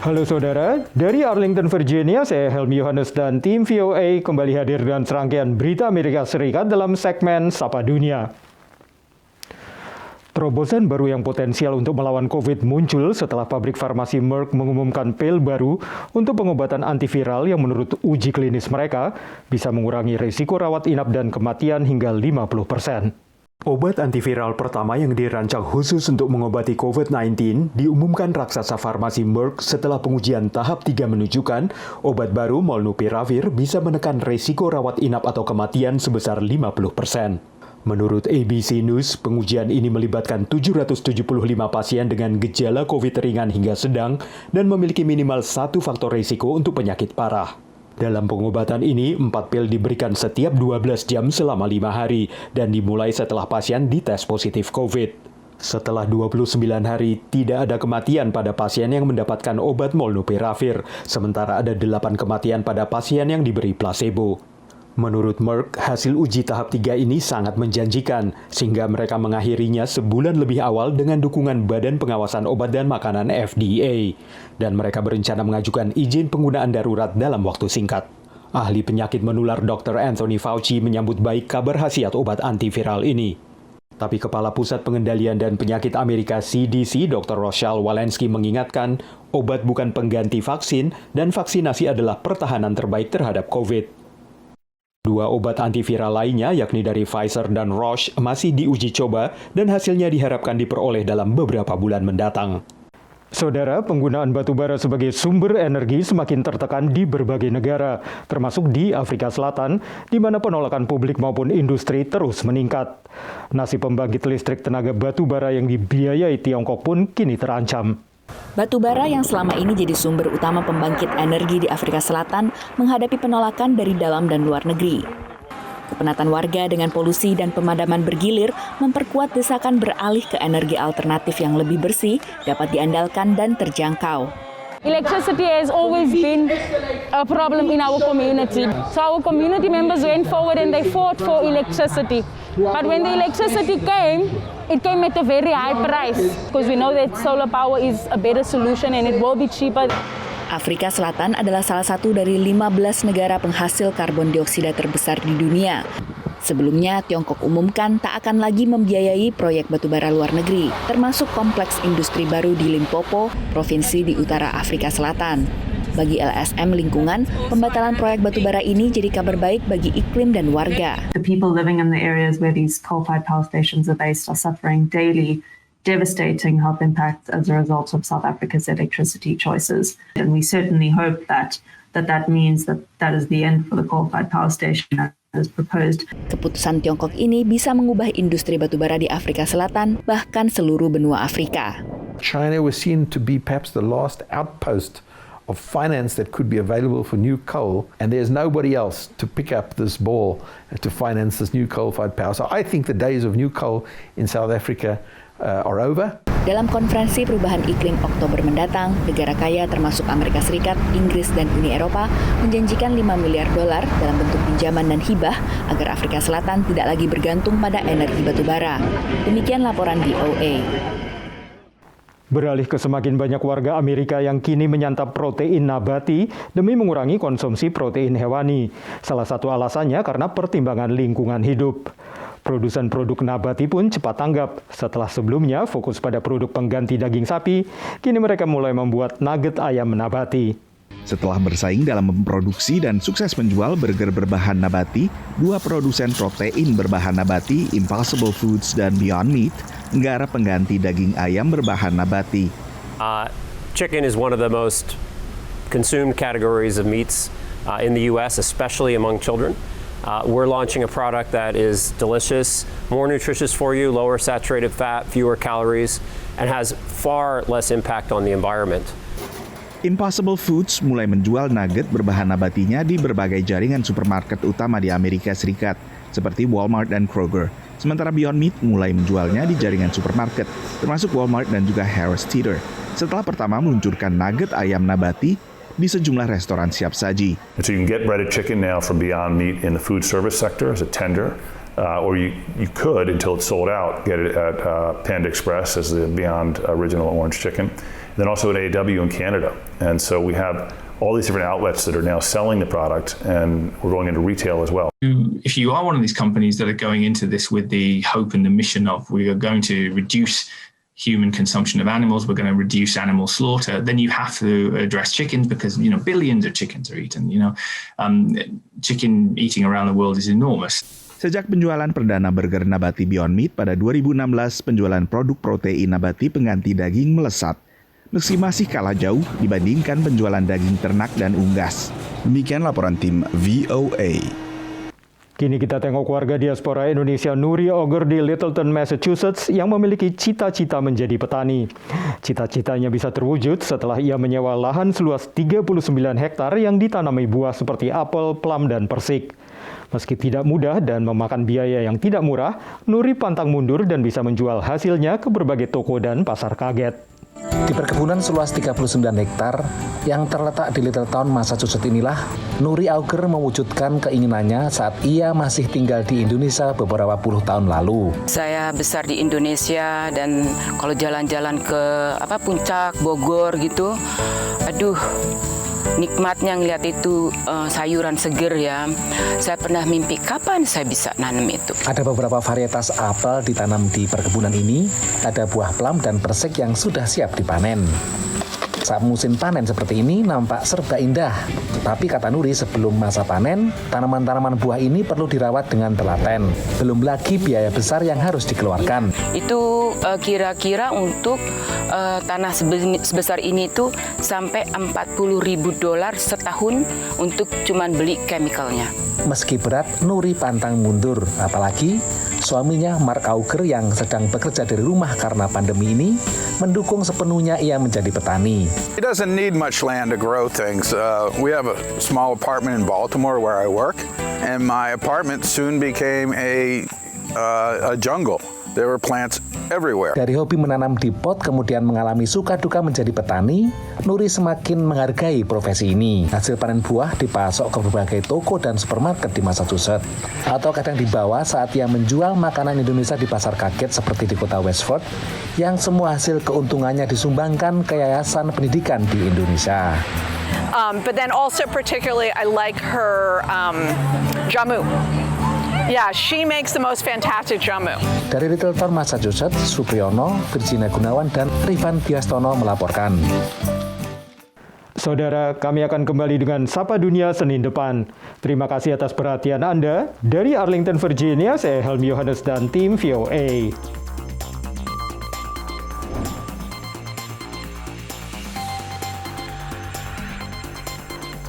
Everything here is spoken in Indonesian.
Halo saudara, dari Arlington, Virginia, saya Helmi Yohanes dan tim VOA kembali hadir dengan serangkaian berita Amerika Serikat dalam segmen Sapa Dunia. Terobosan baru yang potensial untuk melawan COVID muncul setelah pabrik farmasi Merck mengumumkan pil baru untuk pengobatan antiviral yang menurut uji klinis mereka bisa mengurangi risiko rawat inap dan kematian hingga 50%. Obat antiviral pertama yang dirancang khusus untuk mengobati COVID-19 diumumkan raksasa farmasi Merck setelah pengujian tahap 3 menunjukkan obat baru Molnupiravir bisa menekan risiko rawat inap atau kematian sebesar 50%. Menurut ABC News, pengujian ini melibatkan 775 pasien dengan gejala COVID ringan hingga sedang dan memiliki minimal 1 faktor risiko untuk penyakit parah. Dalam pengobatan ini, 4 pil diberikan setiap 12 jam selama 5 hari dan dimulai setelah pasien dites positif COVID. Setelah 29 hari, tidak ada kematian pada pasien yang mendapatkan obat Molnupiravir, sementara ada 8 kematian pada pasien yang diberi placebo. Menurut Merck, hasil uji tahap 3 ini sangat menjanjikan, sehingga mereka mengakhirinya sebulan lebih awal dengan dukungan Badan Pengawasan Obat dan Makanan FDA. Dan mereka berencana mengajukan izin penggunaan darurat dalam waktu singkat. Ahli penyakit menular Dr. Anthony Fauci menyambut baik kabar khasiat obat antiviral ini. Tapi Kepala Pusat Pengendalian dan Penyakit Amerika CDC, Dr. Rochelle Walensky mengingatkan, obat bukan pengganti vaksin dan vaksinasi adalah pertahanan terbaik terhadap COVID. 2 obat antiviral lainnya, yakni dari Pfizer dan Roche, masih diuji coba dan hasilnya diharapkan diperoleh dalam beberapa bulan mendatang. Saudara, penggunaan batu bara sebagai sumber energi semakin tertekan di berbagai negara, termasuk di Afrika Selatan, di mana penolakan publik maupun industri terus meningkat. Nasib pembangkit listrik tenaga batu bara yang dibiayai Tiongkok pun kini terancam. Batu bara yang selama ini jadi sumber utama pembangkit energi di Afrika Selatan menghadapi penolakan dari dalam dan luar negeri. Kepenatan warga dengan polusi dan pemadaman bergilir memperkuat desakan beralih ke energi alternatif yang lebih bersih, dapat diandalkan dan terjangkau. Electricity has always been a problem in our community. So our community members went forward and they fought for electricity. But when the electricity came, it came at a very high price because we know that solar power is a better solution and it will be cheaper. Afrika Selatan adalah salah satu dari 15 negara penghasil karbon dioksida terbesar di dunia. Sebelumnya, Tiongkok umumkan tak akan lagi membiayai proyek batubara luar negeri, termasuk kompleks industri baru di Limpopo, provinsi di utara Afrika Selatan. Bagi LSM Lingkungan, pembatalan proyek batubara ini jadi kabar baik bagi iklim dan warga. The people living in the areas where these coal-fired power stations are based are suffering daily devastating health impacts as a result of South Africa's electricity choices. And we certainly hope that means that is the end for the coal-fired power station as proposed. Keputusan Tiongkok ini bisa mengubah industri batubara di Afrika Selatan, bahkan seluruh benua Afrika. China was seen to be perhaps the last outpost of finance that could be available for new coal, and there's nobody else to pick up this ball to finance this new coal-fired power. So I think the days of new coal in South Africa are over. Dalam konferensi perubahan iklim Oktober mendatang, negara kaya termasuk Amerika Serikat, Inggris, dan Uni Eropa menjanjikan $5 miliar dalam bentuk pinjaman dan hibah agar Afrika Selatan tidak lagi bergantung pada energi batubara. Demikian laporan VOA. Beralih ke semakin banyak warga Amerika yang kini menyantap protein nabati demi mengurangi konsumsi protein hewani. Salah satu alasannya karena pertimbangan lingkungan hidup. Produsen produk nabati pun cepat tanggap. Setelah sebelumnya fokus pada produk pengganti daging sapi, kini mereka mulai membuat nugget ayam nabati. Setelah bersaing dalam memproduksi dan sukses menjual burger berbahan nabati, 2 produsen protein berbahan nabati, Impossible Foods dan Beyond Meat, menggarap pengganti daging ayam berbahan nabati. Chicken is one of the most consumed categories of meats in the U.S., especially among children. We're launching a product that is delicious, more nutritious for you, lower saturated fat, fewer calories, and has far less impact on the environment. Impossible Foods mulai menjual nugget berbahan nabatinya di berbagai jaringan supermarket utama di Amerika Serikat, seperti Walmart dan Kroger. Sementara Beyond Meat mulai menjualnya di jaringan supermarket, termasuk Walmart dan juga Harris Teeter. Setelah pertama meluncurkan nugget ayam nabati di sejumlah restoran siap saji. So you can get breaded chicken now from Beyond Meat in the food service sector as a tender, or you could, until it's sold out, get it at Panda Express as the Beyond Original Orange Chicken. then also at AEW in Canada. And so we have all these different outlets that are now selling the product, and we're going into retail as well. If you are one of these companies that are going into this with the hope and the mission of we are going to reduce human consumption of animals, we're going to reduce animal slaughter, then you have to address chickens because, billions of chickens are eaten. Chicken eating around the world is enormous. Sejak penjualan perdana burger nabati Beyond Meat pada 2016, penjualan produk protein nabati pengganti daging melesat. Meski masih kalah jauh dibandingkan penjualan daging ternak dan unggas. Demikian laporan tim VOA. Kini kita tengok warga diaspora Indonesia Nuri Auger di Littleton, Massachusetts yang memiliki cita-cita menjadi petani. Cita-citanya bisa terwujud setelah ia menyewa lahan seluas 39 hektar yang ditanami buah seperti apel, plum, dan persik. Meski tidak mudah dan memakan biaya yang tidak murah, Nuri pantang mundur dan bisa menjual hasilnya ke berbagai toko dan pasar kaget. Di perkebunan seluas 39 hektar yang terletak di Littleton, Massachusetts inilah Nuri Auger mewujudkan keinginannya saat ia masih tinggal di Indonesia beberapa puluh tahun lalu. Saya besar di Indonesia dan kalau jalan-jalan ke Puncak, Bogor gitu, nikmatnya ngeliat itu sayuran seger ya. Saya pernah mimpi kapan saya bisa nanam itu. Ada beberapa varietas apel ditanam di perkebunan ini. Ada buah plum dan persik yang sudah siap dipanen. Saat musim panen seperti ini nampak serba indah. Tapi kata Nuri, sebelum masa panen, tanaman-tanaman buah ini perlu dirawat dengan telaten. Belum lagi biaya besar yang harus dikeluarkan. Itu kira-kira untuk tanah sebesar ini tuh sampai $40.000 setahun untuk cuman beli chemicalnya. Meski berat, Nuri pantang mundur. Apalagi suaminya Mark Auger yang sedang bekerja dari rumah karena pandemi ini mendukung sepenuhnya ia menjadi petani. He doesn't need much land to grow things. We have a small apartment in Baltimore where I work, and my apartment soon became a jungle. There were plants everywhere. Dari hobi menanam di pot kemudian mengalami suka duka menjadi petani, Nuri semakin menghargai profesi ini. Hasil panen buah dipasok ke berbagai toko dan supermarket di Massachusetts. Atau kadang dibawa saat ia menjual makanan Indonesia di pasar kaget seperti di kota Westford, yang semua hasil keuntungannya disumbangkan ke yayasan pendidikan di Indonesia. But then also particularly I like her jamu. Yeah, she makes the most fantastic jamu. Dari Littleton, Massachusetts, Supriyono, Virginia Gunawan, dan Rifan Biastono melaporkan. Saudara, kami akan kembali dengan Sapa Dunia Senin depan. Terima kasih atas perhatian Anda. Dari Arlington, Virginia, saya Helmi Yohanes dan tim VOA.